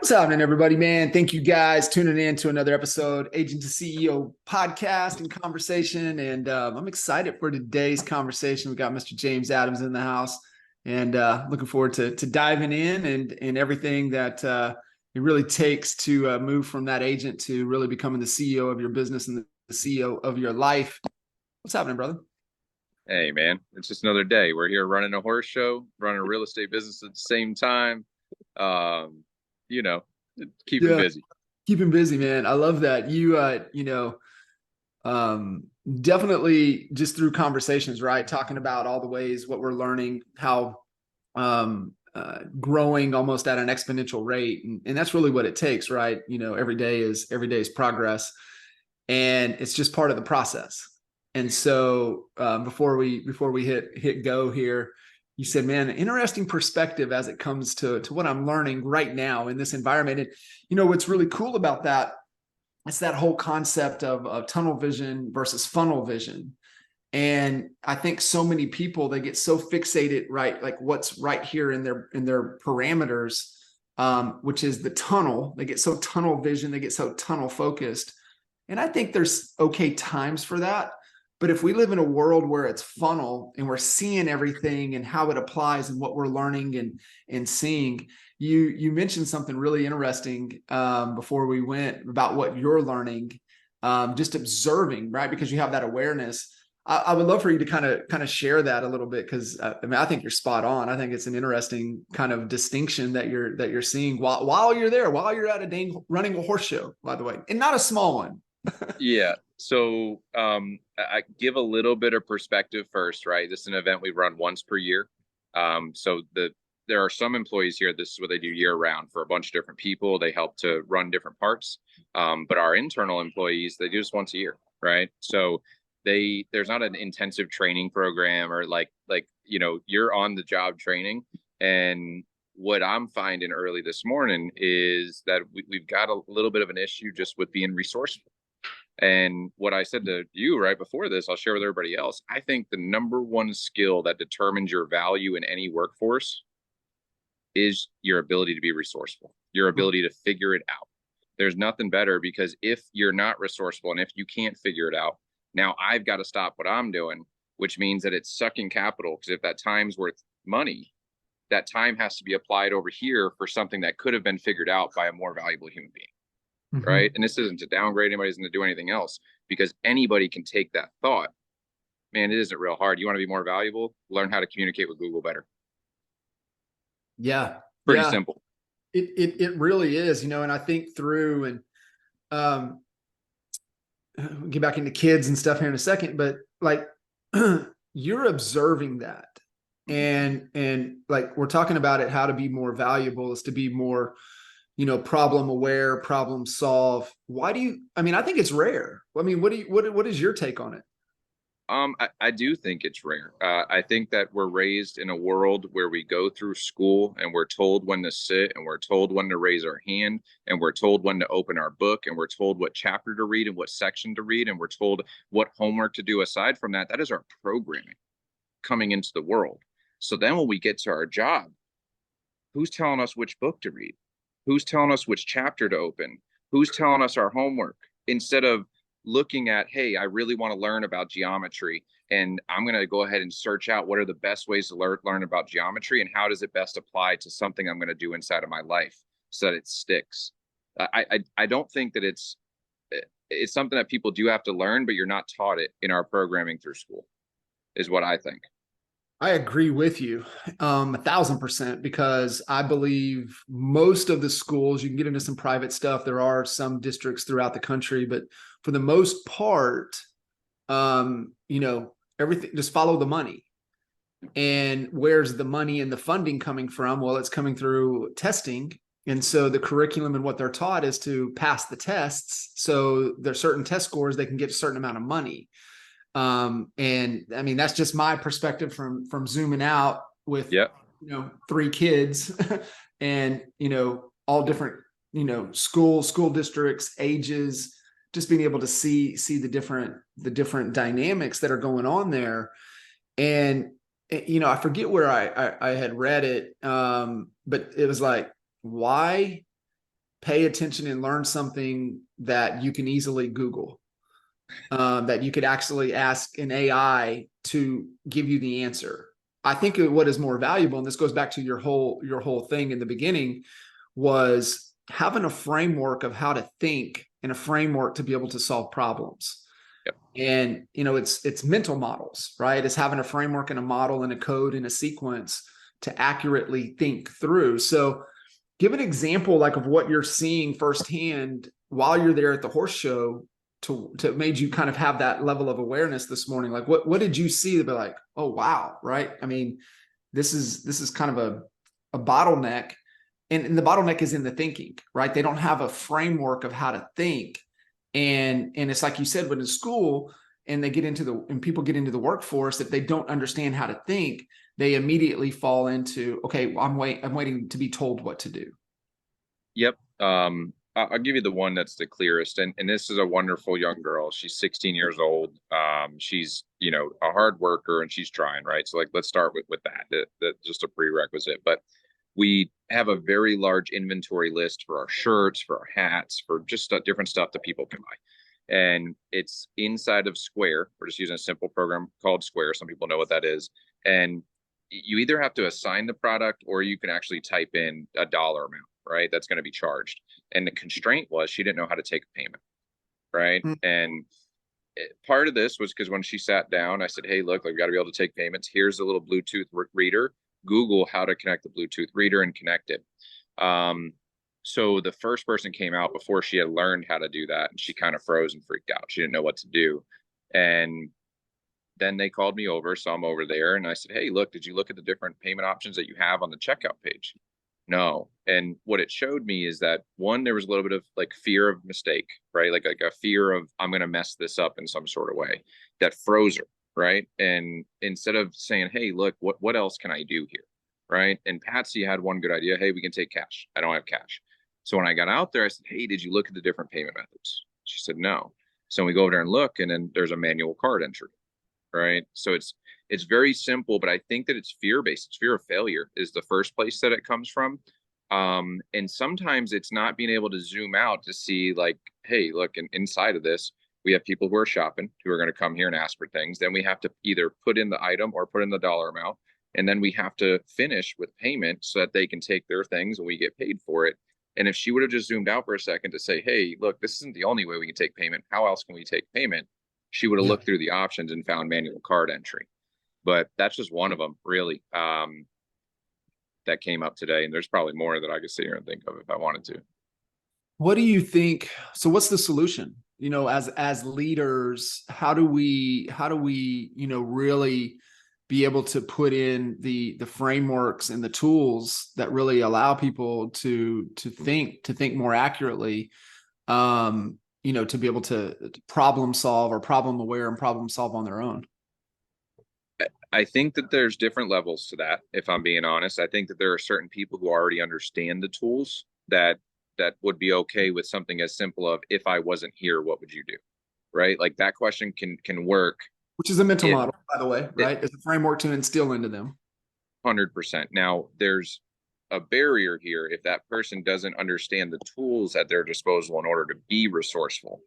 What's happening, everybody, man? Thank you guys tuning in to another episode, Agent to CEO podcast and conversation. And I'm excited for today's conversation. We got Mr. James Adams in the house, and looking forward to diving in and everything that it really takes to move from that agent to really becoming the CEO of your business and the CEO of your life. What's happening, brother? Hey, man, it's just another day. We're here running a horse show, running a real estate business at the same time. Um, you know, keeping Yeah, busy. keeping busy, man. I love that. Definitely just through conversations, right? Talking about all the ways, what we're learning, how growing almost at an exponential rate. And that's really what it takes, right? Every day is progress, and it's just part of the process. And so before we hit go here, you said, man, interesting perspective as it comes to what I'm learning right now in this environment. And what's really cool about that, it's that whole concept of tunnel vision versus funnel vision. And I think so many people, they get so fixated, right? Like what's right here in their parameters, which is the tunnel. They get so tunnel vision, they get so tunnel focused. And I think there's okay times for that. But if we live in a world where it's funnel and we're seeing everything and how it applies and what we're learning and seeing, you mentioned something really interesting before we went about what you're learning, just observing, right? Because you have that awareness. I would love for you to kind of share that a little bit, because I think you're spot on. I think it's an interesting kind of distinction that you're seeing while you're there, while you're at running a horse show, by the way, and not a small one. Yeah. So I give a little bit of perspective first, right? This is an event we run once per year. There are some employees here. This is what they do year round for a bunch of different people. They help to run different parts. But our internal employees, they do this once a year, right? So there's not an intensive training program or you're on the job training. And what I'm finding early this morning is that we've got a little bit of an issue just with being resourceful. And what I said to you right before this, I'll share with everybody else. I think the number one skill that determines your value in any workforce is your ability to be resourceful, your ability to figure it out. There's nothing better, because if you're not resourceful and if you can't figure it out, now I've got to stop what I'm doing, which means that it's sucking capital. Because if that time's worth money, that time has to be applied over here for something that could have been figured out by a more valuable human being. Mm-hmm. Right. And this isn't to downgrade anybody, isn't to do anything else, because anybody can take that thought. Man, it isn't real hard. You want to be more valuable? Learn how to communicate with Google better. Yeah. Pretty Yeah. simple. It really is, and I think through, and we'll get back into kids and stuff here in a second, but like you're observing that, and like we're talking about it, how to be more valuable is to be more, problem aware, problem solve. I think it's rare. I mean, what is your take on it? I do think it's rare. I think that we're raised in a world where we go through school and we're told when to sit, and we're told when to raise our hand, and we're told when to open our book, and we're told what chapter to read and what section to read, and we're told what homework to do. Aside from that, that is our programming coming into the world. So then when we get to our job, who's telling us which book to read? Who's telling us which chapter to open? Who's telling us our homework? Instead of looking at, hey, I really want to learn about geometry, and I'm going to go ahead and search out what are the best ways to learn about geometry, and how does it best apply to something I'm going to do inside of my life so that it sticks. I don't think that it's something that people do have to learn, but you're not taught it in our programming through school, is what I think. I agree with you 1,000%, because I believe most of the schools, you can get into some private stuff. There are some districts throughout the country, but for the most part, everything, just follow the money. And where's the money and the funding coming from? Well, it's coming through testing. And so the curriculum and what they're taught is to pass the tests. So there's certain test scores, they can get a certain amount of money. And I mean, that's just my perspective from zooming out with, 3 kids and, all different, school districts, ages, just being able to see the different dynamics that are going on there. And, I forget where I had read it. But it was like, why pay attention and learn something that you can easily Google, that you could actually ask an AI to give you the answer. I think what is more valuable, and this goes back to your whole thing in the beginning, was having a framework of how to think and a framework to be able to solve problems. Yep. And it's mental models, right? It's having a framework and a model and a code and a sequence to accurately think through. So give an example like of what you're seeing firsthand while you're there at the horse show to made you kind of have that level of awareness this morning. Like what did you see to be like, oh wow, right? I mean, this is kind of a bottleneck, and the bottleneck is in the thinking, right? They don't have a framework of how to think. And it's like you said, when in school and people get into the workforce, if they don't understand how to think, they immediately fall into, okay, well, I'm waiting to be told what to do. Yep. I'll give you the one that's the clearest. And this is a wonderful young girl. She's 16 years old. She's, a hard worker and she's trying, right? So like, let's start with that just a prerequisite. But we have a very large inventory list for our shirts, for our hats, for just different stuff that people can buy. And it's inside of Square. We're just using a simple program called Square. Some people know what that is. And you either have to assign the product or you can actually type in a dollar amount, right? That's going to be charged. And the constraint was she didn't know how to take a payment, right? Mm. And part of this was because when she sat down, I said, hey, look, I've got to be able to take payments. Here's a little Bluetooth reader. Google how to connect the Bluetooth reader and connect it. So the first person came out before she had learned how to do that, and she kind of froze and freaked out. She didn't know what to do. And then they called me over. So I'm over there and I said, hey, look, did you look at the different payment options that you have on the checkout page? No. And what it showed me is that one, there was a little bit of like fear of mistake, right? Like a fear of I'm going to mess this up in some sort of way that froze her, right? And instead of saying, hey, look, what else can I do here? Right. And Patsy had one good idea. Hey, we can take cash. I don't have cash. So when I got out there, I said, hey, did you look at the different payment methods? She said, no. So we go over there and look, and then there's a manual card entry, right? So it's very simple, but I think that it's fear-based. It's fear of failure is the first place that it comes from. And sometimes it's not being able to zoom out to see like, hey, look, inside of this, we have people who are shopping, who are going to come here and ask for things. Then we have to either put in the item or put in the dollar amount. And then we have to finish with payment so that they can take their things and we get paid for it. And if she would have just zoomed out for a second to say, hey, look, this isn't the only way we can take payment. How else can we take payment? She would have looked through the options and found manual card entry. But that's just one of them, really, that came up today. And there's probably more that I could sit here and think of if I wanted to. What do you think? So what's the solution? As leaders, how do we, really be able to put in the frameworks and the tools that really allow people to think more accurately, to be able to problem solve or problem aware and problem solve on their own? I think that there's different levels to that, if I'm being honest. I think that there are certain people who already understand the tools that would be okay with something as simple of, if I wasn't here, what would you do? Right? Like that question can work. Which is a mental model, by the way, right? It's a framework to instill into them. 100%. Now, there's a barrier here if that person doesn't understand the tools at their disposal in order to be resourceful.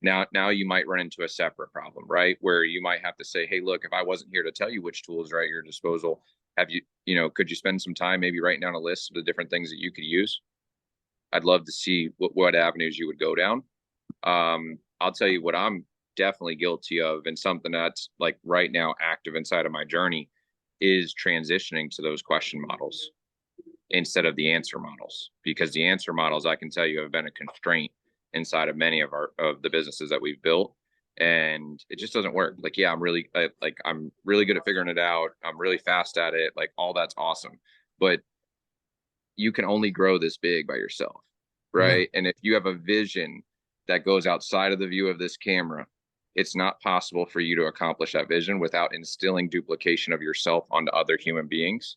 Now you might run into a separate problem, right? Where you might have to say, hey, look, if I wasn't here to tell you which tools are at your disposal, could you spend some time maybe writing down a list of the different things that you could use? I'd love to see what avenues you would go down. I'll tell you what I'm definitely guilty of, and something that's like right now active inside of my journey is transitioning to those question models instead of the answer models, because the answer models, I can tell you, have been a constraint inside of many of the businesses that we've built, and it just doesn't work. Like, yeah, I'm really good at figuring it out. I'm really fast at it. Like, all that's awesome, but you can only grow this big by yourself, right? And if you have a vision that goes outside of the view of this camera, it's not possible for you to accomplish that vision without instilling duplication of yourself onto other human beings.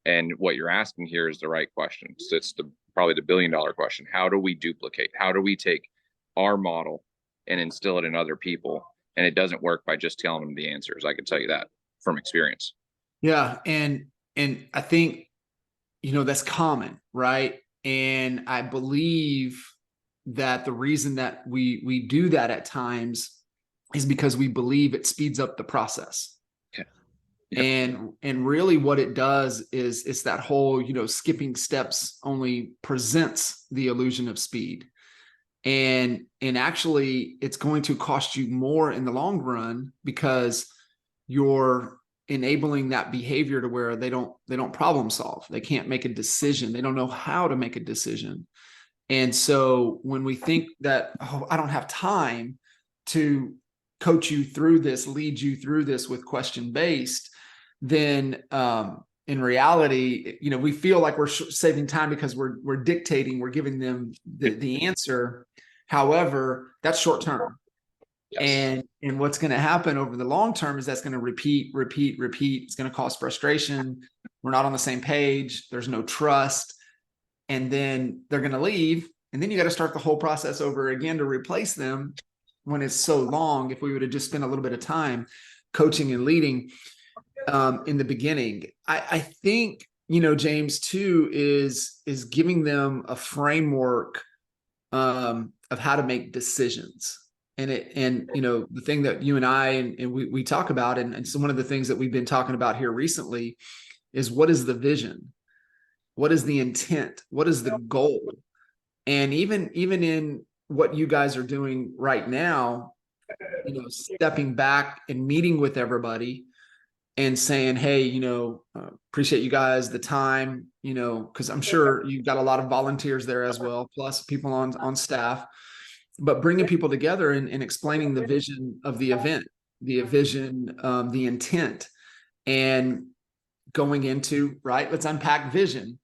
And what you're asking here is the right question. So it's probably the $1 billion question. How do we duplicate? How do we take our model and instill it in other people? And it doesn't work by just telling them the answers. I can tell you that from experience. Yeah. And I think, that's common, right? And I believe that the reason that we do that at times is because we believe it speeds up the process. Okay. Yep. And really what it does is it's that whole, skipping steps only presents the illusion of speed. And actually it's going to cost you more in the long run, because you're enabling that behavior to where they don't problem solve. They can't make a decision. They don't know how to make a decision. And so when we think that, oh, I don't have time to coach you through this, lead you through this with question based, then in reality, we feel like we're saving time because we're dictating, we're giving them the answer. However, that's short term. Yes. And what's going to happen over the long term is that's going to repeat. It's going to cause frustration. We're not on the same page. There's no trust. And then they're going to leave. And then you got to start the whole process over again to replace them when it's so long. If we would have just spent a little bit of time coaching and leading in the beginning, I think, James too, is giving them a framework of how to make decisions. And the thing that you and I and we talk about, and so one of the things that we've been talking about here recently is, what is the vision? What is the intent? What is the goal? And even in what you guys are doing right now, stepping back and meeting with everybody and saying, hey, appreciate you guys, the time, because I'm sure you've got a lot of volunteers there as well, plus people on staff. But bringing people together and explaining the vision of the event, the vision, the intent, and going into, right, let's unpack vision.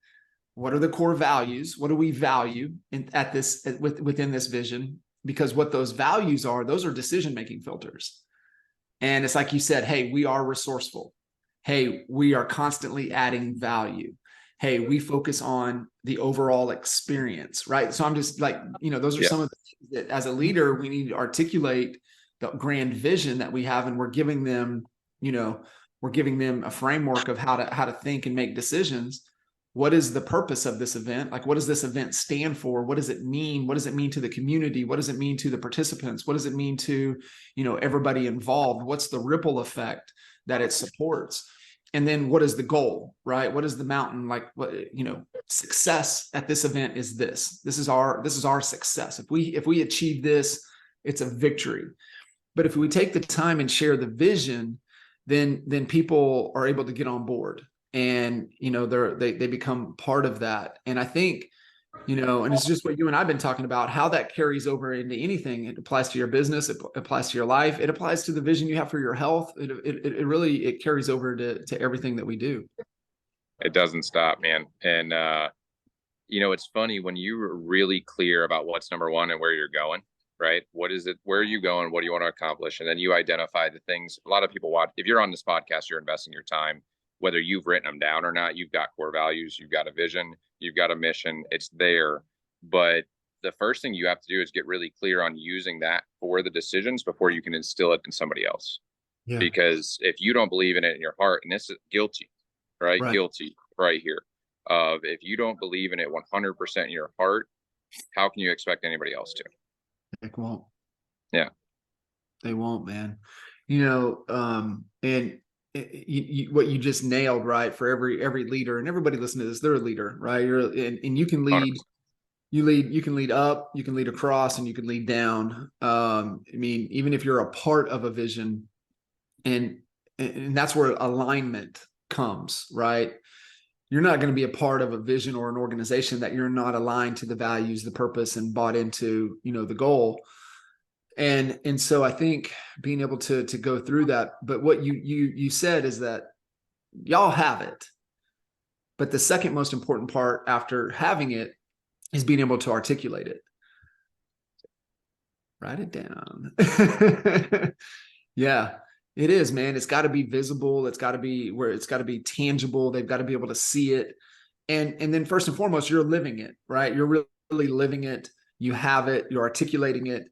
What are the core values? What do we value within this vision? Because what those values are, those are decision-making filters. And it's like you said, hey, we are resourceful. Hey, we are constantly adding value. Hey, we focus on the overall experience, right? So I'm just like, those are some of the things that as a leader, we need to articulate the grand vision that we have. And we're giving them, a framework of how to think and make decisions. What is the purpose of this event? Like, what does this event stand for? What does it mean? What does it mean to the community? What does it mean to the participants? What does it mean to, everybody involved? What's the ripple effect that it supports? And then what is the goal, right? What is the mountain? Like, what, success at this event is this. This is our success. If we achieve this, it's a victory. But if we take the time and share the vision, then people are able to get on board. And they become part of that. And I think, and it's just what you and I've been talking about, how that carries over into anything. It applies to your business, it applies to your life, it applies to the vision you have for your health. It really carries over to everything that we do. It doesn't stop, man. And it's funny when you're really clear about what's number one and where you're going, right? What is it? Where are you going? What do you want to accomplish? And then you identify the things. A lot of people watch. If you're on this podcast, you're investing your time. Whether you've written them down or not, you've got core values, you've got a vision, you've got a mission, it's there. But the first thing you have to do is get really clear on using that for the decisions before you can instill it in somebody else. Yeah. Because if you don't believe in it in your heart, and this is guilty, right? Guilty right here. If you don't believe in it 100% in your heart, how can you expect anybody else to? They won't. Yeah. They won't, man. And what you just nailed, right? For every leader, and everybody listening to this, they're a leader, right? And you can lead, you can lead up, you can lead across, and you can lead down. Even if you're a part of a vision, and that's where alignment comes, right? You're not going to be a part of a vision or an organization that you're not aligned to the values, the purpose, and bought into, the goal. And so I think being able to go through that, but what you said is that y'all have it, but the second most important part after having it is being able to articulate it. Write it down. Yeah, it is, man. It's got to be visible. It's got to be tangible. They've got to be able to see it. And then first and foremost, you're living it, right? You're really living it. You have it, you're articulating it.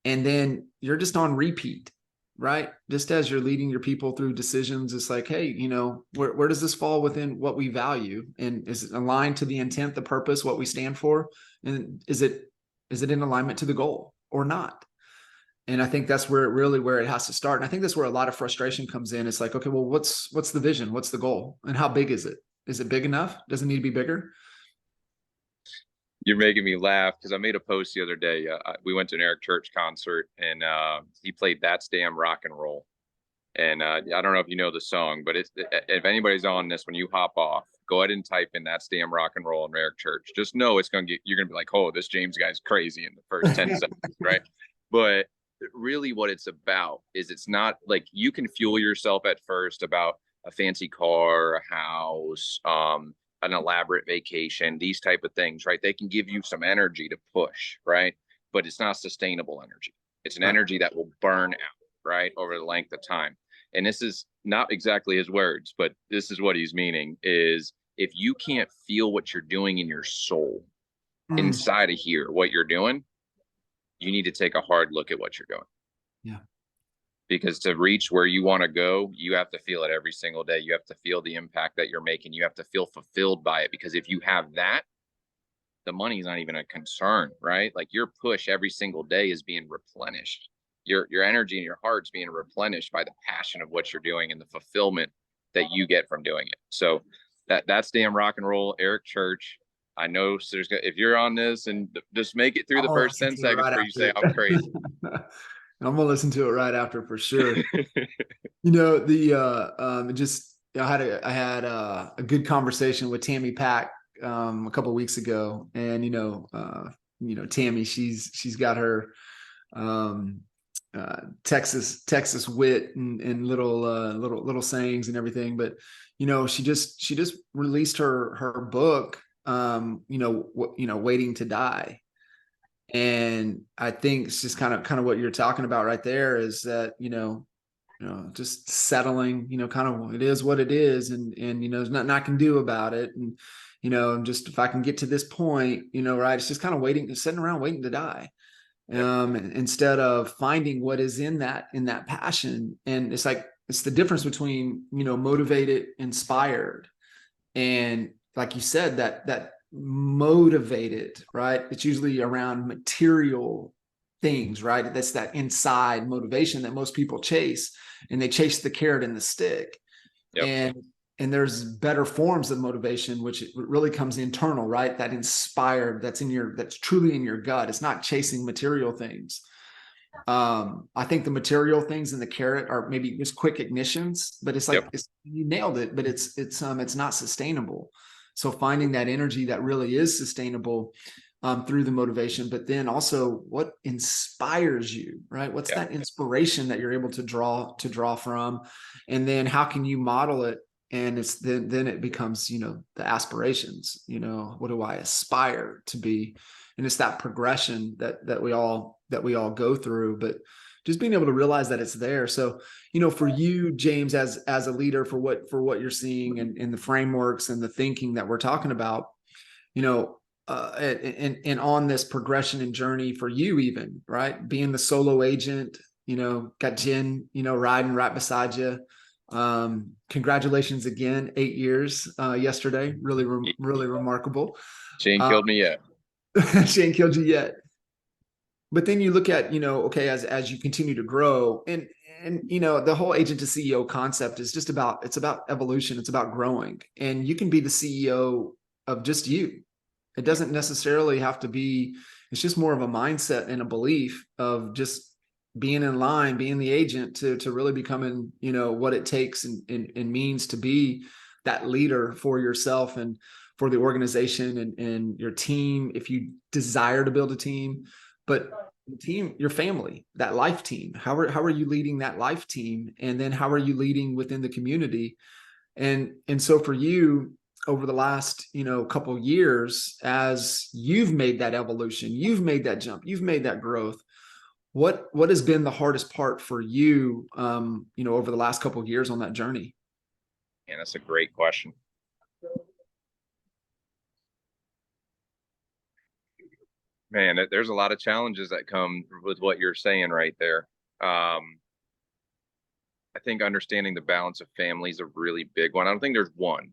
And then you're just on repeat. right? Just as you're leading your people through decisions, it's like, hey, where does this fall within what we value? And is it aligned to the intent, the purpose, what we stand for? And is it in alignment to the goal or not? And I think that's where it has to start. And I think that's where a lot of frustration comes in. It's like, okay, well, what's the vision? What's the goal? And how big is it? Is it big enough? Does it need to be bigger? You're making me laugh because I made a post the other day. We went to an Eric Church concert and he played That's Damn Rock and Roll. And I don't know if you know the song, but if anybody's on this, when you hop off, go ahead and type in That's Damn Rock and Roll in Eric Church. Just know you're going to be like, oh, this James guy's crazy in the first 10 seconds, right? But really what it's about is it's not like you can fuel yourself at first about a fancy car, a house, an elaborate vacation, these type of things, right? They can give you some energy to push, right? But it's not sustainable energy. It's an energy that will burn out, right, over the length of time. And this is not exactly his words, but this is what he's meaning is if you can't feel what you're doing in your soul Mm, inside of here, what you're doing, you need to take a hard look at what you're doing. yeah. Because to reach where you want to go, you have to feel it every single day. You have to feel the impact that you're making. You have to feel fulfilled by it. Because if you have that, the money's not even a concern, right? Like your push every single day is being replenished. Your energy and your heart's being replenished by the passion of what you're doing and the fulfillment that you get from doing it. So that's damn rock and roll, Eric Church. I know so if you're on this and just make it through I'm the gonna first listen 10 to it seconds right where you say after. I'm crazy. I'm gonna listen to it right after for sure. The just I had a good conversation with Tammy Pack a couple of weeks ago, and Tammy, she's got her um Texas wit and little sayings and everything, but she just released her book, Waiting to Die. And I think it's just kind of what you're talking about right there is that, just settling, kind of it is what it is. And there's nothing I can do about it. And, just if I can get to this point, right, it's just kind of sitting around waiting to die. Yep. Instead of finding what is in that passion. And it's the difference between, motivated, inspired, and like you said, that motivated, right? It's usually around material things, right? That's that inside motivation that most people chase, and they chase the carrot and the stick. Yep. And there's better forms of motivation, which really comes internal, right? That inspired, that's truly in your gut. It's not chasing material things. I think the material things in the carrot are maybe just quick ignitions, but it's like Yep. you nailed it, but it's not sustainable. So finding that energy that really is sustainable through the motivation, but then also what inspires you, right? What's Yep. that inspiration that you're able to draw from, and then how can you model it? And it's then it becomes, the aspirations. What do I aspire to be? And it's that progression that we all go through, but just being able to realize that it's there. So, for you, James, as a leader, for what you're seeing and the frameworks and the thinking that we're talking about, and on this progression and journey for you, even, right, being the solo agent, got Jen, riding right beside you. Congratulations again, 8 years yesterday. Really remarkable. She ain't uh, killed me yet. she ain't killed you yet. But then you look at, okay, as you continue to grow, and the whole agent to CEO concept is just it's about evolution. It's about growing, and you can be the CEO of just you. It doesn't necessarily have to be. It's just more of a mindset and a belief of just being in line, being the agent to really becoming, what it takes and means to be that leader for yourself and for the organization and your team, if you desire to build a team. But the team, your family, that life team, how are you leading that life team? And then how are you leading within the community? And so for you, over the last, couple of years, as you've made that evolution, you've made that jump, you've made that growth, what has been the hardest part for you, over the last couple of years on that journey? And that's a great question. Man, there's a lot of challenges that come with what you're saying right there. I think understanding the balance of family is a really big one. I don't think there's one,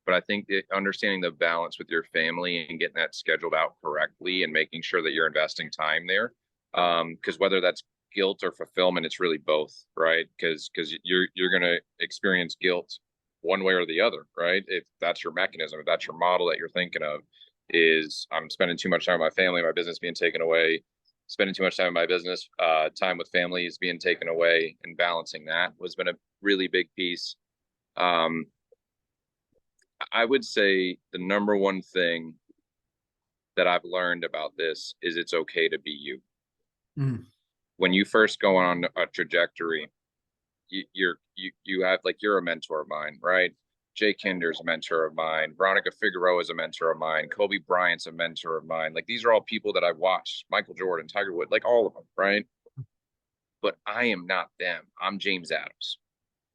but I think that understanding the balance with your family and getting that scheduled out correctly and making sure that you're investing time there. Because whether that's guilt or fulfillment, it's really both, right? Because you're gonna experience guilt one way or the other, right? If that's your mechanism, if that's your model that you're thinking of, is I'm spending too much time with my family, my business being taken away, spending too much time in my business, time with family is being taken away, and balancing that was been a really big piece. Um, I would say the number one thing that I've learned about this is it's okay to be you. Mm. When you first go on a trajectory, you have like you're a mentor of mine, right? Jake Kinder's a mentor of mine. Veronica Figueroa is a mentor of mine. Kobe Bryant's a mentor of mine. Like these are all people that I've watched. Michael Jordan, Tiger Woods, like all of them, right? But I am not them. I'm James Adams.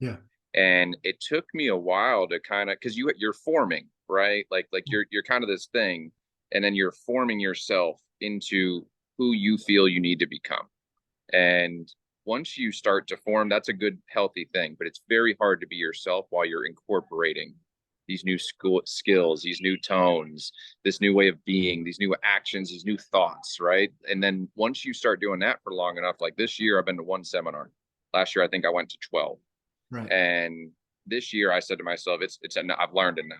Yeah. And it took me a while to kind of because you're forming, right? Like you're kind of this thing, and then you're forming yourself into who you feel you need to become. And once you start to form, that's a good, healthy thing. But it's very hard to be yourself while you're incorporating these new skills, these new tones, this new way of being, these new actions, these new thoughts, right? And then once you start doing that for long enough, like this year, I've been to one seminar. Last year, I think I went to 12. Right. And this year, I said to myself, I've learned enough,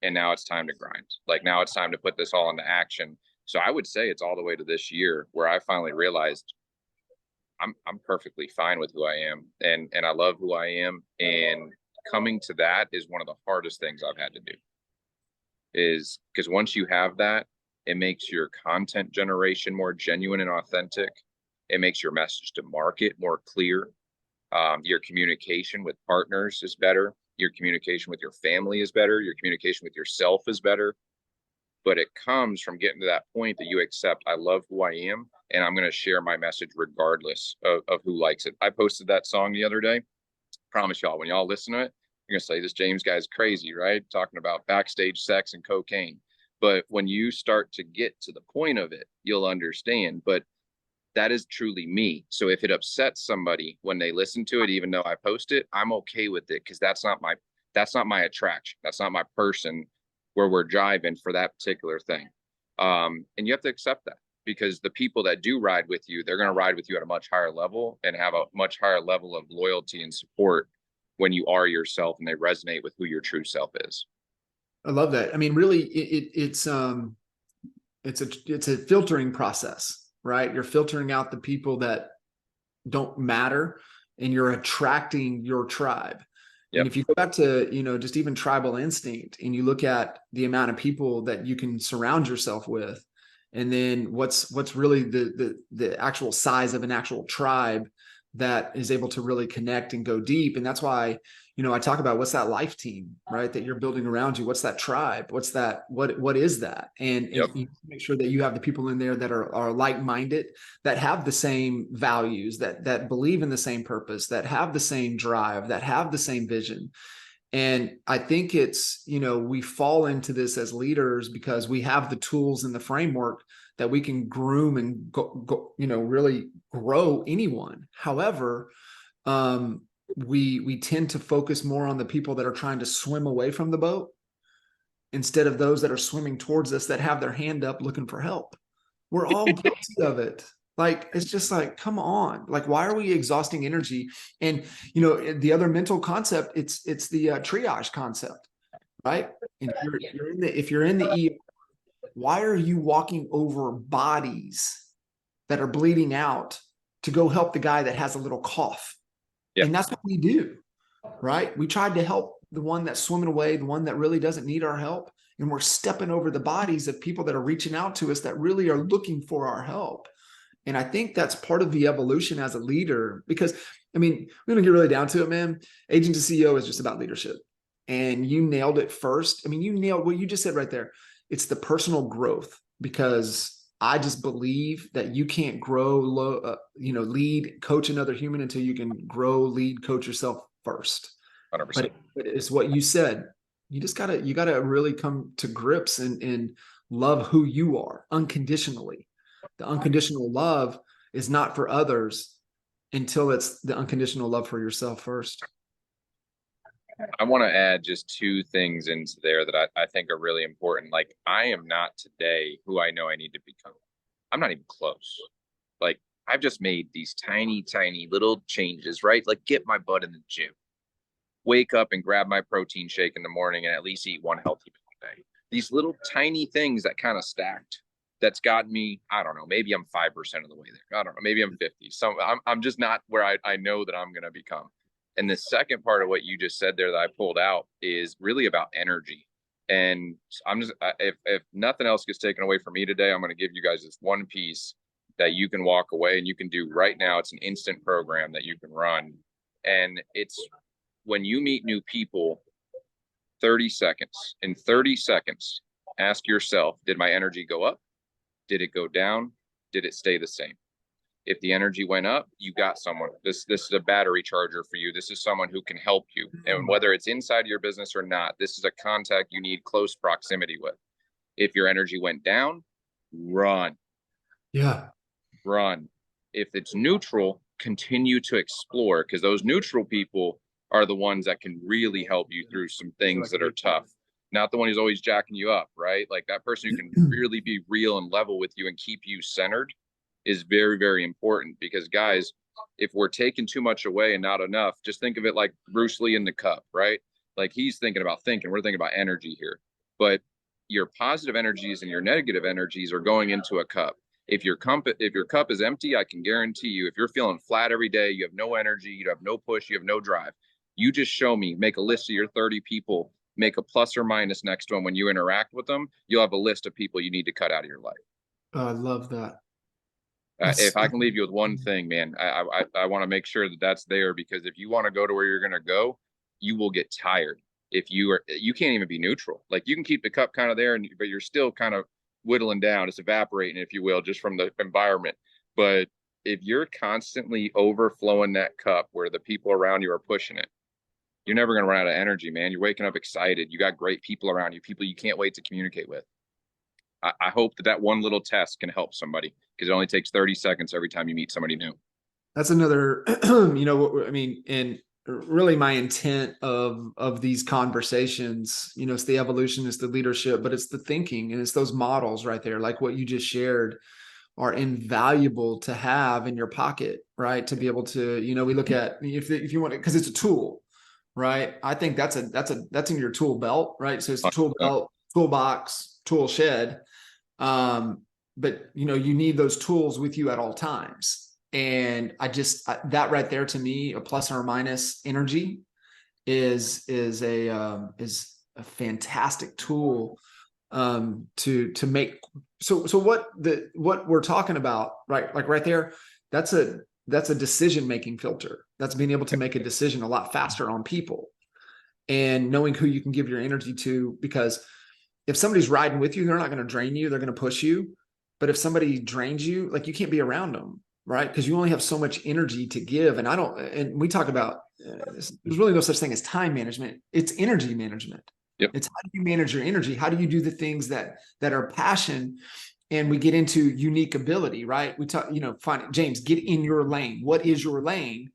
and now it's time to grind. Like now it's time to put this all into action. So I would say it's all the way to this year where I finally realized I'm perfectly fine with who I am, and I love who I am. And coming to that is one of the hardest things I've had to do. Is because once you have that, it makes your content generation more genuine and authentic. It makes your message to market more clear. Your communication with partners is better. Your communication with your family is better. Your communication with yourself is better. But it comes from getting to that point that you accept, I love who I am, and I'm going to share my message regardless of who likes it. I posted that song the other day. Promise y'all, when y'all listen to it, you're going to say, this James guy's crazy, right? Talking about backstage sex and cocaine. But when you start to get to the point of it, you'll understand. But that is truly me. So if it upsets somebody when they listen to it, even though I post it, I'm okay with it because that's not my attraction. That's not my person where we're driving for that particular thing. And you have to accept that because the people that do ride with you, they're going to ride with you at a much higher level and have a much higher level of loyalty and support when you are yourself and they resonate with who your true self is. I love that. I mean, really, it's a filtering process, right? You're filtering out the people that don't matter, and you're attracting your tribe. Yep. And if you go back to, just even tribal instinct, and you look at the amount of people that you can surround yourself with, and then what's really the actual size of an actual tribe that is able to really connect and go deep. And that's why, I talk about what's that life team, right? That you're building around you. What's that tribe? What's that? What is that? And Yep. you make sure that you have the people in there that are like-minded, that have the same values, that believe in the same purpose, that have the same drive, that have the same vision. And I think it's, we fall into this as leaders because we have the tools and the framework that we can groom and go really grow anyone. However, we tend to focus more on the people that are trying to swim away from the boat instead of those that are swimming towards us that have their hand up looking for help. We're all guilty of it. Like, it's just like, come on, like, why are we exhausting energy? And, the other mental concept, it's the triage concept, right? And if you're in the ER, why are you walking over bodies that are bleeding out to go help the guy that has a little cough? Yep. And that's what we do, right? We tried to help the one that's swimming away, the one that really doesn't need our help. And we're stepping over the bodies of people that are reaching out to us that really are looking for our help. And I think that's part of the evolution as a leader, because, we're going to get really down to it, man. Agent to CEO is just about leadership. And you nailed it first. You nailed what you just said right there. It's the personal growth, because I just believe that you can't grow, lead, coach another human until you can grow, lead, coach yourself first. 100%. But it's what you said. You gotta really come to grips and love who you are unconditionally. The unconditional love is not for others. until it's the unconditional love for yourself first. I want to add just two things into there that I think are really important. Like, I am not today who I know I need to become. I'm not even close. Like, I've just made these tiny, tiny little changes, right? Like, get my butt in the gym, wake up and grab my protein shake in the morning, and at least eat one healthy meal a day. These little tiny things that kind of stacked, that's gotten me, I don't know, maybe I'm 5% of the way there. I don't know, maybe I'm 50. So I'm just not where I know that I'm going to become. And the second part of what you just said there that I pulled out is really about energy. And I'm just, if nothing else gets taken away from me today, I'm going to give you guys this one piece that you can walk away and you can do right now. It's an instant program that you can run. And it's when you meet new people, 30 seconds. In 30 seconds, ask yourself, did my energy go up? Did it go down? Did it stay the same? If the energy went up, you got someone. This is a battery charger for you. This is someone who can help you. And whether it's inside your business or not, this is a contact you need close proximity with. If your energy went down, run. Yeah. Run. If it's neutral, continue to explore, because those neutral people are the ones that can really help you through some things that are tough. Not the one who's always jacking you up, right? Like that person who can really be real and level with you and keep you centered is very, very important. Because guys, if we're taking too much away and not enough, just think of it like Bruce Lee in the cup, right? Like he's thinking about thinking, we're thinking about energy here. But your positive energies and your negative energies are going into a cup. If your cup is empty, I can guarantee you, if you're feeling flat every day, you have no energy, you have no push, you have no drive. You just show me, make a list of your 30 people, make a plus or minus next to them. When you interact with them, you'll have a list of people you need to cut out of your life. I love that. If I can leave you with one thing, man, I want to make sure that that's there, because if you want to go to where you're going to go, you will get tired. If you can't even be neutral. Like you can keep the cup kind of there, but you're still kind of whittling down. It's evaporating, if you will, just from the environment. But if you're constantly overflowing that cup where the people around you are pushing it, you're never going to run out of energy, man. You're waking up excited. You got great people around you, people you can't wait to communicate with. I hope that one little test can help somebody, because it only takes 30 seconds every time you meet somebody new. That's another, I mean, and really my intent of these conversations, it's the evolution, it's the leadership, but it's the thinking, and it's those models right there. Like what you just shared are invaluable to have in your pocket, right? To be able to, we look at, if you want it, because it's a tool, right? I think that's in your tool belt, right? So it's a tool belt, toolbox, tool shed. But you need those tools with you at all times. And that right there, to me, a plus or minus energy is a fantastic tool to make. So what we're talking about, right? Like right there, that's a decision-making filter. That's being able to make a decision a lot faster on people, and knowing who you can give your energy to. Because if somebody's riding with you, they're not going to drain you, they're going to push you. But if somebody drains you, like you can't be around them, right? Because you only have so much energy to give. And we talk about, there's really no such thing as time management. It's energy management. Yep. It's how do you manage your energy? How do you do the things that are passion? And we get into unique ability, right? We talk, James, get in your lane. What is your lane?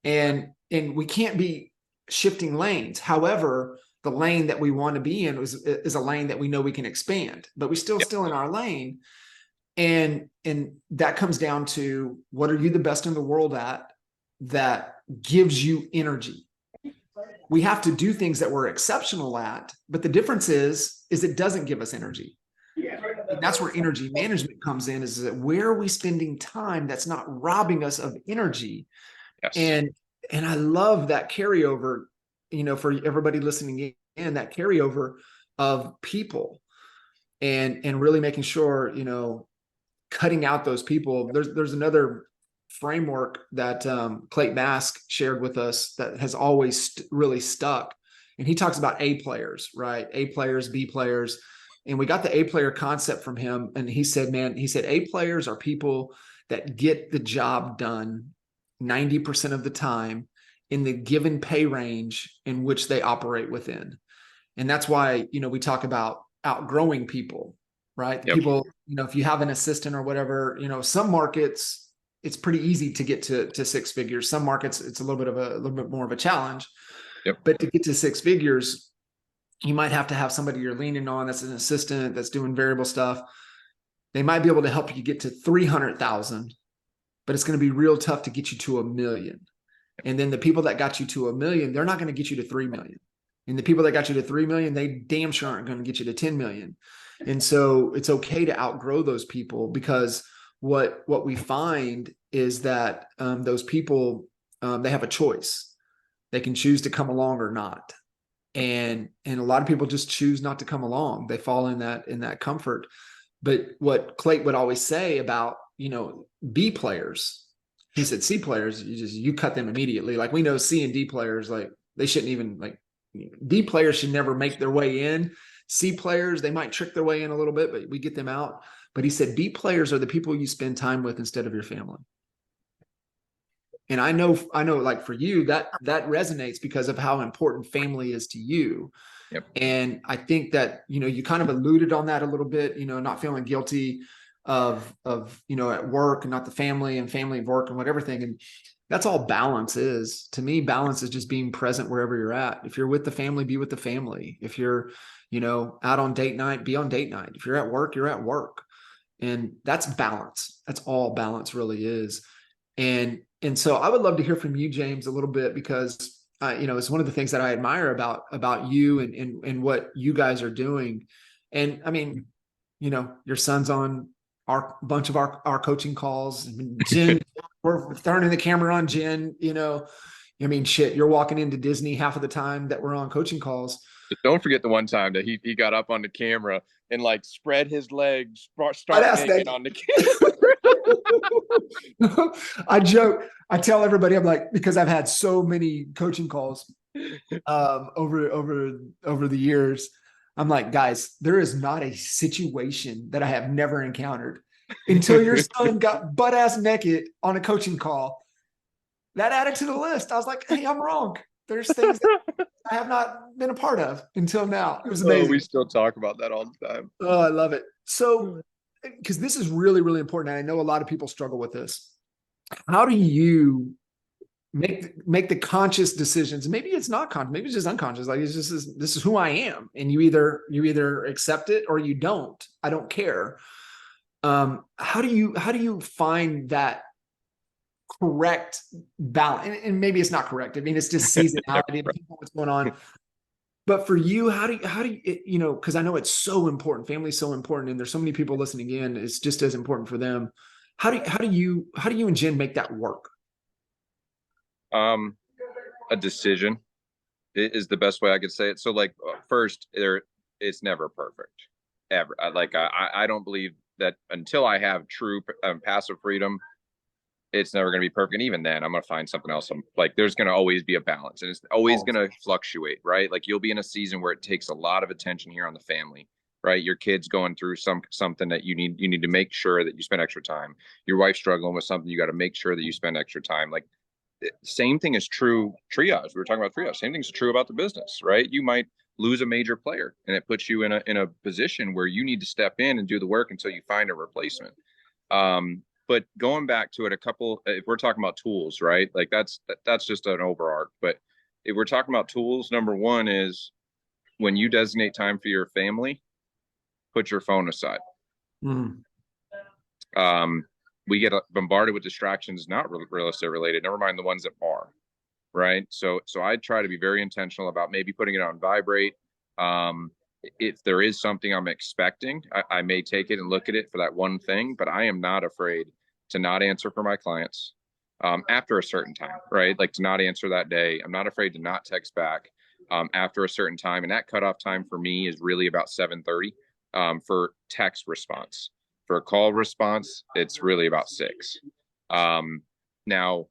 And we can't be shifting lanes. However, the lane that we want to be in is a lane that we know we can expand, but we still in our lane. And that comes down to, what are you the best in the world at that gives you energy? We have to do things that we're exceptional at, but the difference is it doesn't give us energy. And that's where energy management comes in, is that where are we spending time that's not robbing us of energy? Yes. And I love that carryover, for everybody listening in, that carryover of people and really making sure, cutting out those people. There's another framework that Clayton Mask shared with us that has always really stuck. And he talks about A players, right? A players, B players. And we got the A player concept from him. And he said, A players are people that get the job done 90% of the time in the given pay range in which they operate within. And that's why, we talk about outgrowing people, right? Yep. People, if you have an assistant or whatever, some markets, it's pretty easy to get to six figures. Some markets, it's a little bit more of a challenge. Yep. But to get to six figures, you might have to have somebody you're leaning on that's an assistant that's doing variable stuff. They might be able to help you get to 300,000, but it's going to be real tough to get you to 1 million. And then the people that got you to 1 million, they're not going to get you to 3 million. And the people that got you to 3 million, they damn sure aren't going to get you to 10 million. And so it's okay to outgrow those people, because what we find is that those people, they have a choice. They can choose to come along or not. And a lot of people just choose not to come along. They fall in that comfort. But what Clayton would always say about, B players, he said C players, you cut them immediately. Like, we know C and D players, like, they shouldn't even, like, D players should never make their way in. C players, they might trick their way in a little bit, but we get them out. But he said B players are the people you spend time with instead of your family. And I know like for you, that resonates because of how important family is to you. Yep. And I think that, you kind of alluded on that a little bit, not feeling guilty of, at work, and not the family and family work and whatever thing. And that's all balance is. To me, balance is just being present wherever you're at. If you're with the family, be with the family. If you're, out on date night, be on date night. If you're at work, you're at work. And that's balance. That's all balance really is. And so I would love to hear from you, James, a little bit, because it's one of the things that I admire about you and what you guys are doing. And I mean, your son's on our bunch of our coaching calls. I mean, Jen, we're turning the camera on Jen, I mean, shit, you're walking into Disney half of the time that we're on coaching calls. Don't forget the one time that he got up on the camera and like spread his legs, start naked on the camera. I joke. I tell everybody, I'm like, because I've had so many coaching calls over the years. I'm like, guys, there is not a situation that I have never encountered until your son got butt ass naked on a coaching call. That added to the list. I was like, hey, I'm wrong. There's things that I have not been a part of until now. It was amazing. Oh, we still talk about that all the time. Oh, I love it. So, because this is really, really important. And I know a lot of people struggle with this. How do you make the conscious decisions? Maybe it's not conscious, maybe it's just unconscious. Like, it's just, this is who I am. And you either accept it or you don't. I don't care. How do you find that correct balance? And maybe it's not correct. I mean, it's just seasonality, what's going on. But for you, how do you, because I know it's so important. Family's so important, and there's so many people listening in. It's just as important for them. How do you and Jen make that work? A decision is the best way I could say it. So, like, first, it's never perfect, ever. I don't believe that until I have true passive freedom, it's never going to be perfect. And even then, I'm going to find something else. I'm like, there's going to always be a balance, and it's always going to fluctuate, right? Like, you'll be in a season where it takes a lot of attention here on the family, right? Your kid's going through something that you need to make sure that you spend extra time. Your wife's struggling with something, you got to make sure that you spend extra time. Like, same thing is true. Triage. We were talking about triage. Same thing is true about the business, right? You might lose a major player, and it puts you in a position where you need to step in and do the work until you find a replacement. But going back to it, if we're talking about tools, right? Like, that's just an overarch. But if we're talking about tools, number one is when you designate time for your family, put your phone aside. Mm. We get bombarded with distractions, not real estate related, never mind the ones that are, right? So I try to be very intentional about maybe putting it on vibrate. If there is something I'm expecting, I may take it and look at it for that one thing, but I am not afraid to not answer for my clients after a certain time, right? Like, to not answer that day. I'm not afraid to not text back after a certain time. And that cutoff time for me is really about 7:30 for text response. For a call response, it's really about 6. Now,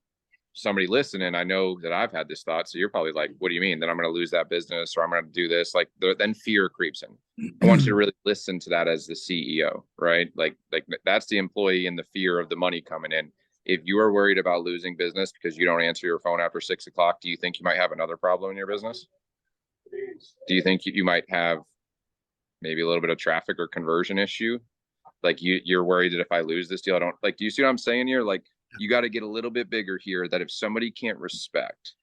somebody listening, I know that I've had this thought. So you're probably like, what do you mean? That I'm going to lose that business, or I'm going to do this? Like, then fear creeps in. I want you to really listen to that as the CEO, right? Like that's the employee and the fear of the money coming in. If you are worried about losing business because you don't answer your phone after 6 o'clock, do you think you might have another problem in your business? Do you think you might have maybe a little bit of traffic or conversion issue? Like, you're worried that if I lose this deal, I don't, like, do you see what I'm saying here? Like, You got to get a little bit bigger here that if somebody can't respect,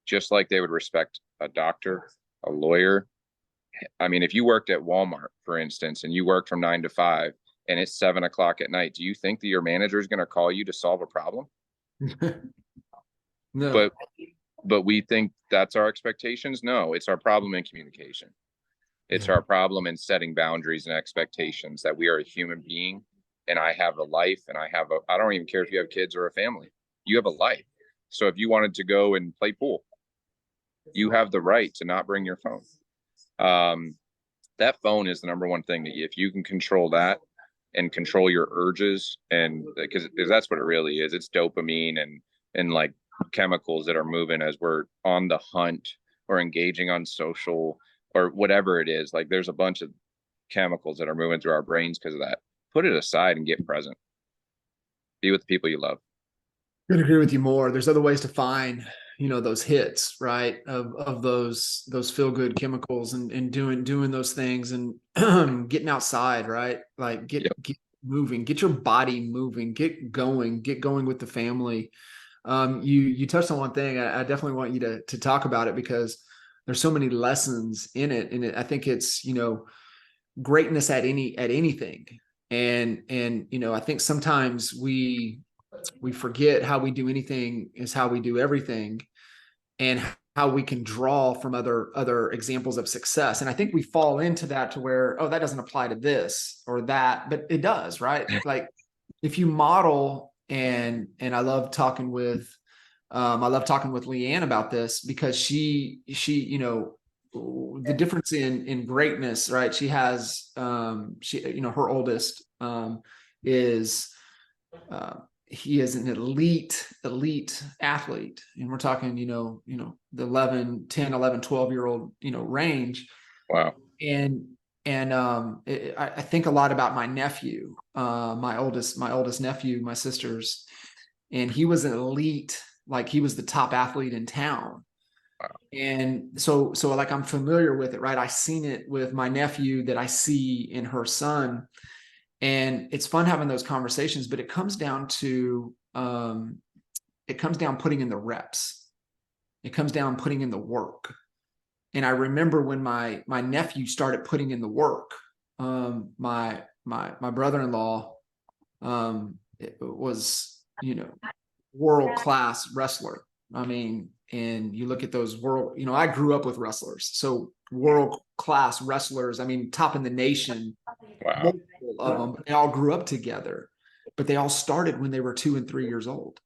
just like they would respect a doctor, a lawyer. I mean, if you worked at Walmart, for instance, and you worked from 9 to 5 and it's 7 o'clock at night, do you think that your manager is going to call you to solve a problem? No. But we think that's our expectations. No, it's our problem in communication. It's Yeah. our problem in setting boundaries and expectations that we are a human being and I have a life and I don't even care if you have kids or a family. You have a life. So if you wanted to go and play pool, you have the right to not bring your phone. Um, that phone is the number one thing that if you can control that and control your urges, and because that's what it really is, it's dopamine and like chemicals that are moving as we're on the hunt or engaging on social or whatever it is. Like there's a bunch of chemicals that are moving through our brains because of that. Put it aside and get present. Be with the people you love. Couldn't agree with you more. There's other ways to find, those hits, right? Of those feel good chemicals and doing those things and getting outside, right? Like Yep. get moving, get your body moving, get going with the family. You touched on one thing. I definitely want you to talk about it because there's so many lessons in it. And I think it's, greatness at anything. And I think sometimes we forget how we do anything is how we do everything, and how we can draw from other examples of success. And I think we fall into that to where, oh, that doesn't apply to this or that, but it does, right? Like if you model, and I love talking with Leanne about this because she the difference in greatness, right? She has her oldest is he is an elite athlete, and we're talking the 12-year-old range. Wow. And I think a lot about my nephew, my oldest nephew, my sister's, and he was an elite, like he was the top athlete in town. Wow. And so like I'm familiar with it, right? I seen it with my nephew that I see in her son. And it's fun having those conversations, but it comes down putting in the reps. It comes down putting in the work. And I remember when my nephew started putting in the work, my brother-in-law was, world-class wrestler. I mean, and you look at those I grew up with wrestlers. So world-class wrestlers, I mean, top in the nation. Wow. Of them, they all grew up together, but they all started when they were 2 and 3 years old.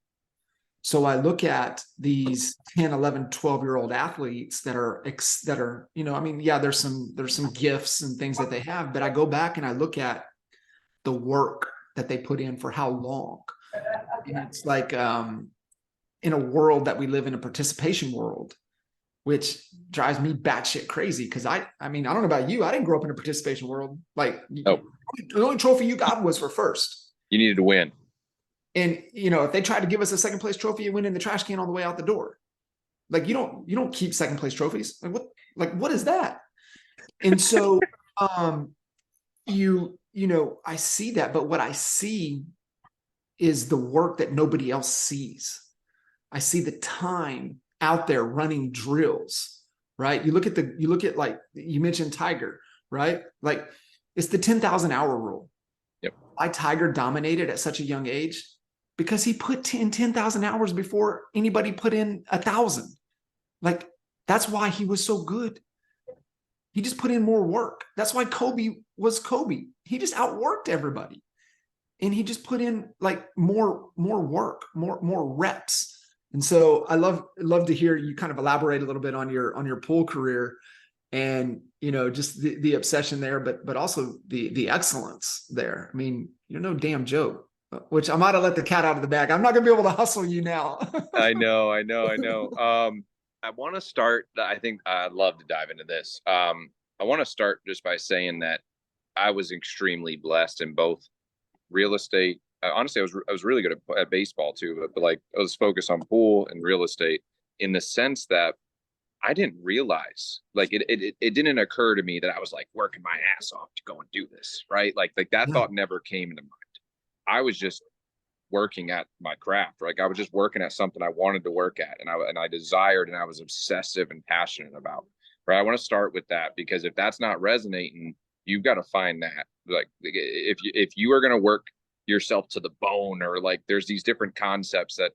So I look at these 10, 11, 12-year-old athletes that are, I mean, yeah, there's some gifts and things that they have, but I go back and I look at the work that they put in for how long. And it's like, in a world that we live in, a participation world, which drives me batshit crazy. Cause I mean, I don't know about you. I didn't grow up in a participation world. Like the only trophy you got was for first. You needed to win. And if they tried to give us a second place trophy, you went in the trash can all the way out the door. Like you don't keep second place trophies. What is that? And so, I see that, but what I see is the work that nobody else sees. I see the time out there running drills, right? You look at like you mentioned Tiger, right? Like it's the 10,000 hour rule. Yep. Why Tiger dominated at such a young age? Because he put in 10,000 hours before anybody put in 1,000. Like that's why he was so good. He just put in more work. That's why Kobe was Kobe. He just outworked everybody. And he just put in like more work, more reps. And so I love to hear you kind of elaborate a little bit on your pool career and, just the obsession there, but also the excellence there. I mean, you're no damn joke, which I might've let the cat out of the bag. I'm not gonna be able to hustle you now. I know. I want to start. I think I'd love to dive into this. I want to start just by saying that I was extremely blessed in both real estate. Honestly, I was really good at baseball too, but like I was focused on pool and real estate in the sense that I didn't realize, like it didn't occur to me that I was like working my ass off to go and do this, right? Like that thought never came into mind. I was just working at my craft. Like I was just working at something I wanted to work at, and I desired, and I was obsessive and passionate about. Right. I want to start with that, because if that's not resonating, you've got to find that. Like if you are going to work yourself to the bone, or like there's these different concepts that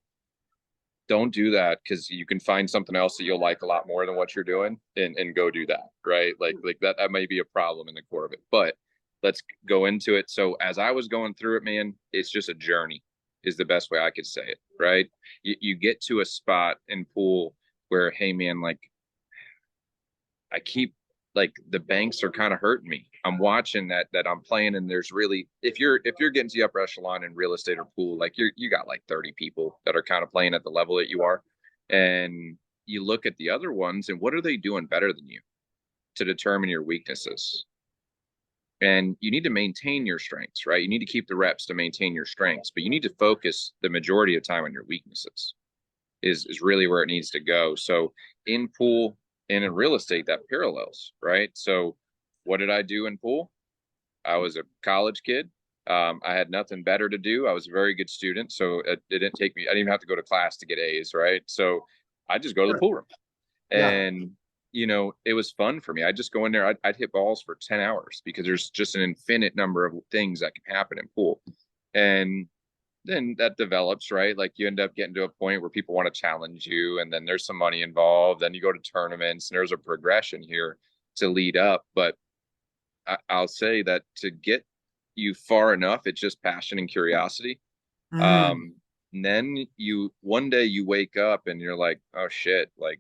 don't do that, because you can find something else that you'll like a lot more than what you're doing, and go do that. Right. Like that may be a problem in the core of it, but let's go into it. So as I was going through it, man, it's just a journey is the best way I could say it. Right. You get to a spot in pool where, hey man, like I keep, like the banks are kind of hurting me. I'm watching that I'm playing, and there's really, if you're getting to the upper echelon in real estate or pool, like you got like 30 people that are kind of playing at the level that you are. And you look at the other ones, and what are they doing better than you to determine your weaknesses? And you need to maintain your strengths, right? You need to keep the reps to maintain your strengths, but you need to focus the majority of time on your weaknesses is really where it needs to go. So in pool and in real estate, that parallels, right? So what did I do in pool? I was a college kid. I had nothing better to do. I was a very good student, so it didn't take me. I didn't even have to go to class to get A's, right? So I just go to the Sure. pool room, Yeah. and it was fun for me. I'd just go in there. I'd hit balls for 10 hours, because there's just an infinite number of things that can happen in pool, and then that develops, right? Like you end up getting to a point where people want to challenge you, and then there's some money involved. Then you go to tournaments, and there's a progression here to lead up. But I'll say that to get you far enough, it's just passion and curiosity. Mm. Um, and then one day you wake up and you're like, oh shit, like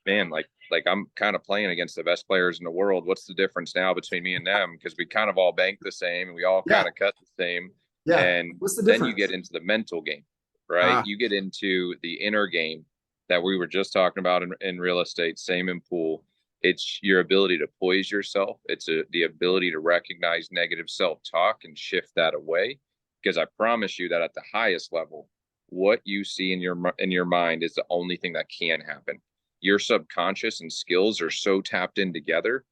man, like I'm kind of playing against the best players in the world. What's the difference now between me and them? Because we kind of all bank the same, and we all Yeah. kind of cut the same. Yeah. And What's the then you get difference? into the mental game, right? Ah, You get into the inner game that we were just talking about in real estate, same in pool. It's your ability to poise yourself. It's the ability to recognize negative self-talk and shift that away. Because I promise you that at the highest level, what you see in your mind is the only thing that can happen. Your subconscious and skills are so tapped in together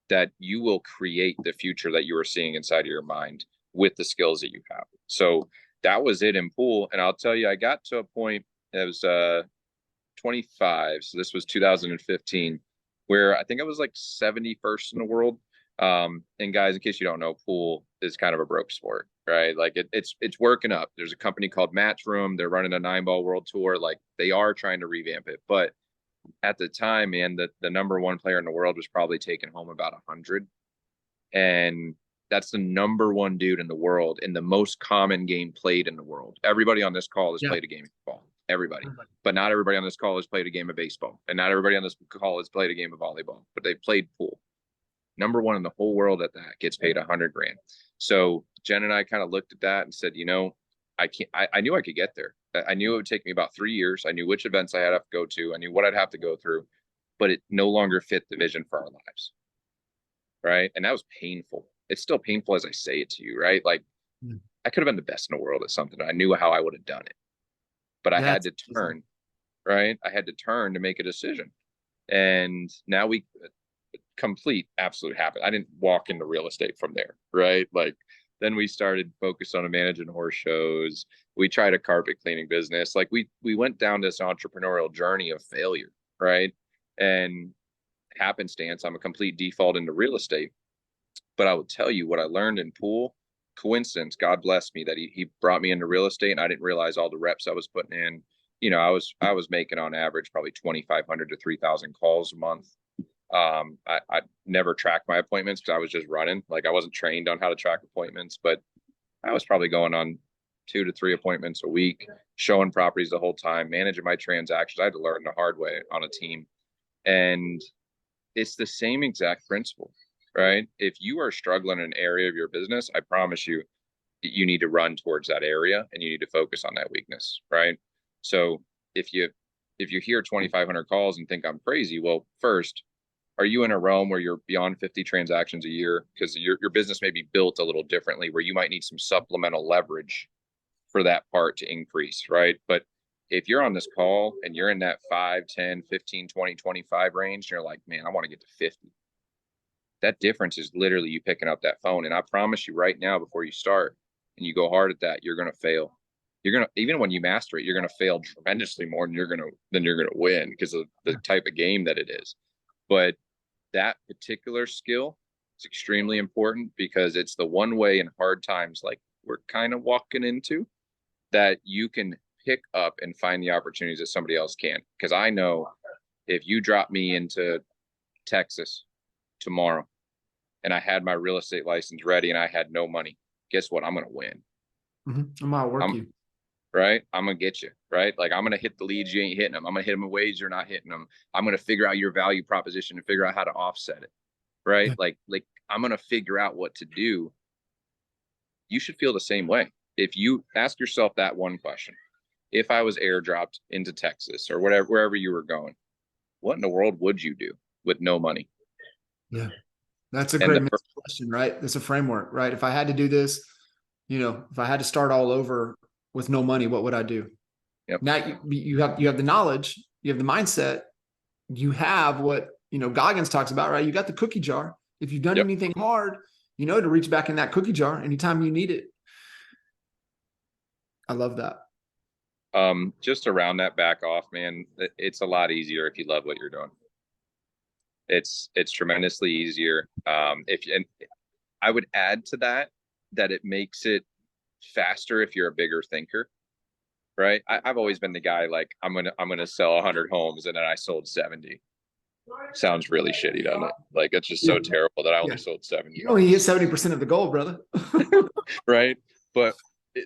that you will create the future that you are seeing inside of your mind with the skills that you have. So that was it in pool. And I'll tell you, I got to a point, it was 25. So this was 2015, where I think I was like 71st in the world. And guys, in case you don't know, pool is kind of a broke sport, right? Like it's working up. There's a company called Matchroom. They're running a 9 ball world tour. Like they are trying to revamp it, but at the time, man, the number one player in the world was probably taking home about 100, and that's the number one dude in the world in the most common game played in the world. Everybody on this call has yeah. played a game of ball. Everybody, but not everybody on this call has played a game of baseball, and not everybody on this call has played a game of volleyball. But they played pool. Number one in the whole world at that gets paid 100 grand. So Jen and I kind of looked at that and said, I can't. I knew I could get there. I knew it would take me about 3 years. I knew which events I had to go to. I knew what I'd have to go through, but it no longer fit the vision for our lives. Right. And that was painful. It's still painful as I say it to you. Right. Like Mm. I could have been the best in the world at something. I knew how I would have done it, but I Yeah. had to turn. Right. I had to turn to make a decision. And now we complete absolute habit. I didn't walk into real estate from there. Right. Like then we started focused on managing horse shows. We tried a carpet cleaning business. Like we went down this entrepreneurial journey of failure. Right. And happenstance, I'm a complete default into real estate. But I will tell you what I learned in pool. Coincidence, God bless me that he brought me into real estate, and I didn't realize all the reps I was putting in. I was making on average probably 2,500 to 3,000 calls a month. I never tracked my appointments because I was just running. Like I wasn't trained on how to track appointments, but I was probably going on 2 to 3 appointments a week, showing properties the whole time, managing my transactions. I had to learn the hard way on a team, and it's the same exact principle, right? If you are struggling in an area of your business, I promise you, you need to run towards that area and you need to focus on that weakness, right? So if you if you hear 2,500 calls and think I'm crazy, well, first, are you in a realm where you're beyond 50 transactions a year? Because your business may be built a little differently, where you might need some supplemental leverage for that part to increase, right? But if you're on this call and you're in that 5, 10, 15, 20, 25 range, and you're like, man, I want to get to 50. That difference is literally you picking up that phone. And I promise you right now, before you start and you go hard at that, you're going to fail. you're gonna, even when you master it, you're gonna fail tremendously more than you're gonna win because of the type of game that it is. But that particular skill is extremely important because it's the one way in hard times like we're kind of walking into that you can pick up and find the opportunities that somebody else can. Because I know if you drop me into Texas tomorrow and I had my real estate license ready and I had no money, guess what? I'm going to win. I'm gonna work I'm you. right. I'm going to get you right. Like I'm going to hit the leads. You ain't hitting them. I'm going to hit them in ways you're not hitting them. I'm going to figure out your value proposition and figure out how to offset it. Right. Yeah. Like I'm going to figure out what to do. You should feel the same way. If you ask yourself that one question, if I was airdropped into Texas or whatever, wherever you were going, what in the world would you do with no money? Yeah. That's a And great question, right? That's a framework, right? If I had to do this, if I had to start all over with no money, what would I do? yep. Now you have the knowledge, you have the mindset, you have what Goggins talks about, right? You got the cookie jar. If you've done Yep. anything hard, to reach back in that cookie jar anytime you need it. I love that. Just to round that back off, man, it's a lot easier if you love what you're doing. It's tremendously easier. And I would add to that it makes it faster if you're a bigger thinker, right? I've always been the guy like I'm gonna sell 100 homes and then I sold 70. Sounds really shitty, doesn't it? Like it's just so terrible that I only sold 70. You only hit 70% of the goal, brother. Right. But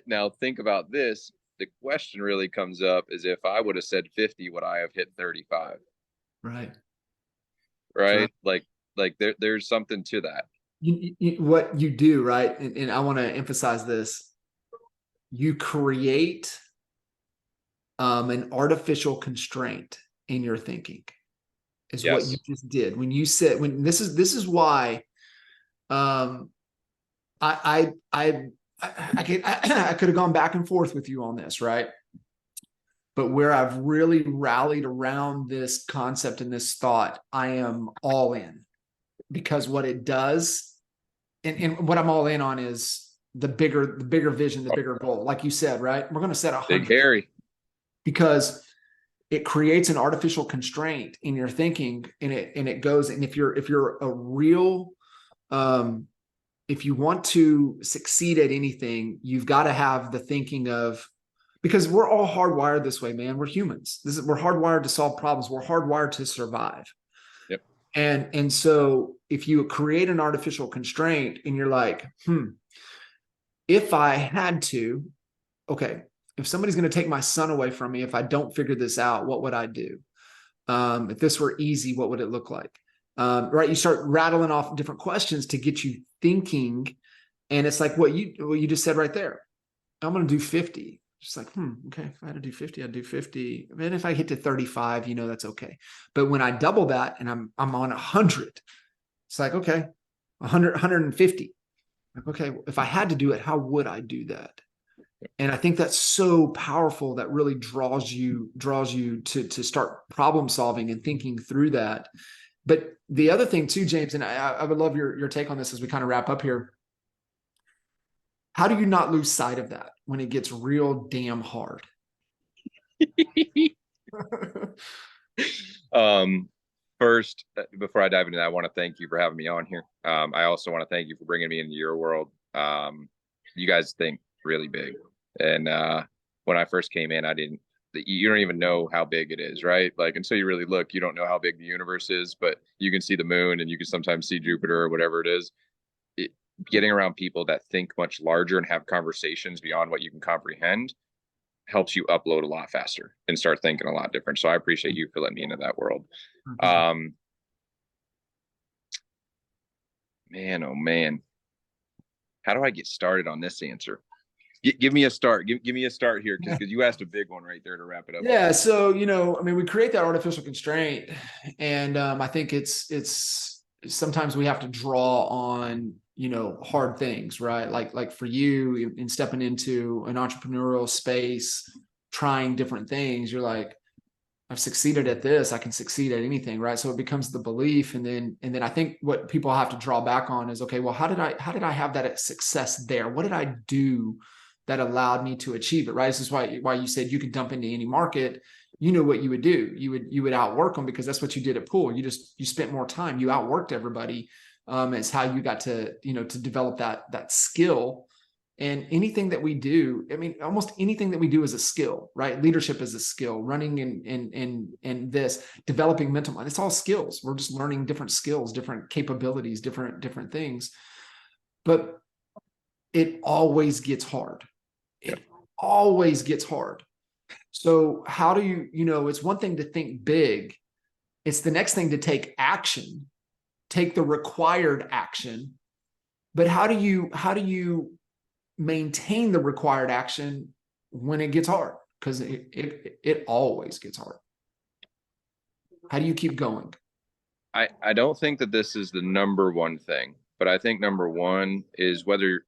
now think about this. The question really comes up is if I would have said 50, would I have hit 35? Right. Right. Like there's something to that. What you do, right? And I want to emphasize this. You create an artificial constraint in your thinking is what you just did. When you said, this is why I could have gone back and forth with you on this, right? But where I've really rallied around this concept and this thought, I am all in, because what it does, and what I'm all in on is the bigger vision, the bigger goal. Like you said, right? We're going to set 100. Big Harry. Because it creates an artificial constraint in your thinking, and it goes. And if you're a real, if you want to succeed at anything, you've got to have the thinking of, because we're all hardwired this way, man. We're humans. We're hardwired to solve problems. We're hardwired to survive. Yep. And so if you create an artificial constraint and you're like, if I had to, okay, if somebody's going to take my son away from me, if I don't figure this out, what would I do? If this were easy, what would it look like? Right. You start rattling off different questions to get you thinking. And it's like what you just said right there. I'm going to do 50. Just like, okay, if I had to do 50, I'd do 50. And if I hit to 35, that's okay. But when I double that and I'm on 100, it's like, okay, 100, 150. Like, okay, if I had to do it, how would I do that? And I think that's so powerful. That really draws you to start problem solving and thinking through that. But the other thing too, James, and I would love your take on this as we kind of wrap up here. How do you not lose sight of that when it gets real damn hard? First, before I dive into that, I want to thank you for having me on here. I also want to thank you for bringing me into your world. You guys think really big. And when I first came in, you don't even know how big it is, right? Like until you really look, you don't know how big the universe is, but you can see the moon and you can sometimes see Jupiter or whatever it is. Getting around people that think much larger and have conversations beyond what you can comprehend helps you upload a lot faster and start thinking a lot different. So I appreciate you for letting me into that world. Man, oh man, how do I get started on this answer? Give me a start. Give me a start here, because you asked a big one right there to wrap it up. Yeah. So we create that artificial constraint, and I think it's sometimes we have to draw on hard things, right? Like for you in stepping into an entrepreneurial space, trying different things, you're like, I've succeeded at this, I can succeed at anything, right? So it becomes the belief. And then I think what people have to draw back on is, okay, well, how did I have that success there? What did I do that allowed me to achieve it, right? This is why you said you could dump into any market. You know what you would do. You would outwork them, because that's what you did at Pool. You spent more time. You outworked everybody. It's how you got to, to develop that skill. And anything that we do, I mean, almost anything that we do is a skill, right? Leadership is a skill. Running and this, developing mental mind, it's all skills. We're just learning different skills, different capabilities, different things. But it always gets hard. It always gets hard. So how do you, it's one thing to think big. It's the next thing to take action, take the required action. But how do you maintain the required action when it gets hard? Because it always gets hard. How do you keep going? I don't think that this is the number one thing, but I think number one is whether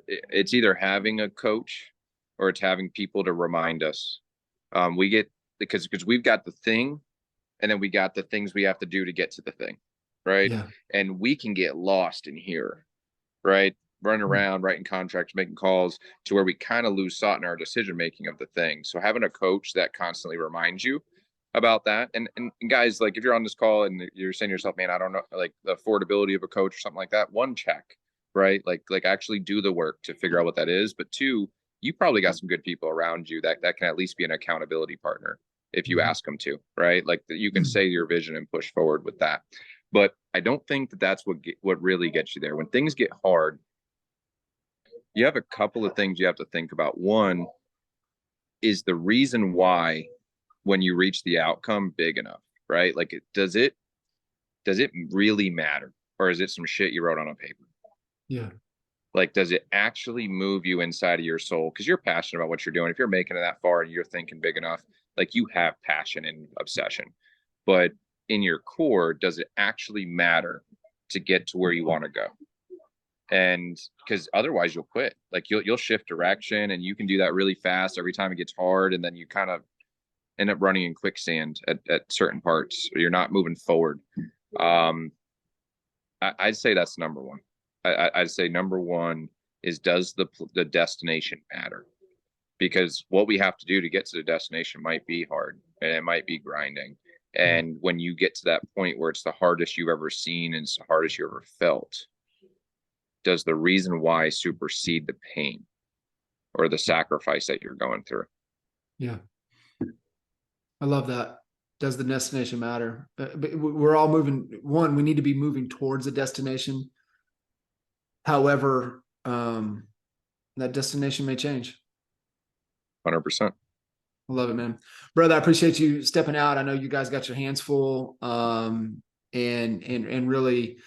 it's either having a coach or it's having people to remind us. We get, because we've got the thing, and then we got the things we have to do to get to the thing, right? Yeah. And we can get lost in here, right? Running around, writing contracts, making calls, to where we kind of lose sight in our decision making of the thing. So having a coach that constantly reminds you about that, and guys, like, if you're on this call and you're saying to yourself, man, I don't know, like, the affordability of a coach or something like that, one, check, right? Like actually do the work to figure out what that is. But two, you probably got some good people around you that can at least be an accountability partner if you ask them to, right? Like, you can say your vision and push forward with that. But I don't think that that's what really gets you there. When things get hard, you have a couple of things you have to think about. One is the reason why, when you reach the outcome, big enough, right? Like, does it really matter, or is it some shit you wrote on a paper? Yeah. Like, does it actually move you inside of your soul? Because you're passionate about what you're doing. If you're making it that far and you're thinking big enough, like, you have passion and obsession. But in your core, does it actually matter to get to where you want to go? And because otherwise you'll quit. Like, you'll shift direction, and you can do that really fast every time it gets hard, and then you kind of end up running in quicksand at certain parts, or you're not moving forward. I'd say that's number one. I'd say number one is, does the destination matter? Because what we have to do to get to the destination might be hard, and it might be grinding. And when you get to that point where it's the hardest you've ever seen and it's the hardest you ever felt, does the reason why supersede the pain or the sacrifice that you're going through? Yeah. I love that. Does the destination matter? But we're all moving. One, we need to be moving towards a destination. However, that destination may change. 100%. I love it, man. Brother, I appreciate you stepping out. I know you guys got your hands full, and really,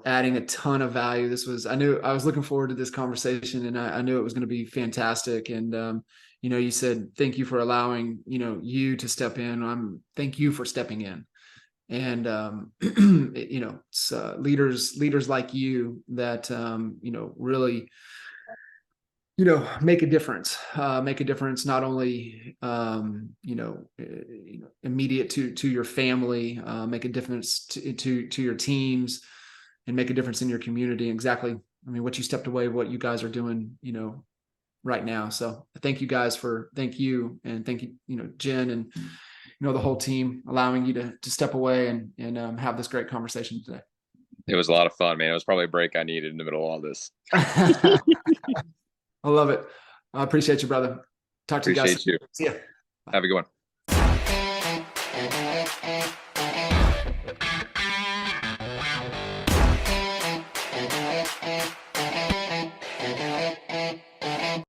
adding a ton of value. I knew I was looking forward to this conversation, and I knew it was going to be fantastic. And, you said, thank you for allowing, you to step in. Thank you for stepping in. And, it's leaders like you that, really, make a difference, not only, immediate to your family, make a difference to your teams, and make a difference in your community. Exactly. I mean, what you stepped away, what you guys are doing, right now. So thank you, and thank you, Jen, and, the whole team, allowing you to step away and have this great conversation today. It was a lot of fun, man. It was probably a break I needed in the middle of all this. I love it. I appreciate you, brother. Talk to you guys. Appreciate you. See ya. Have a good one.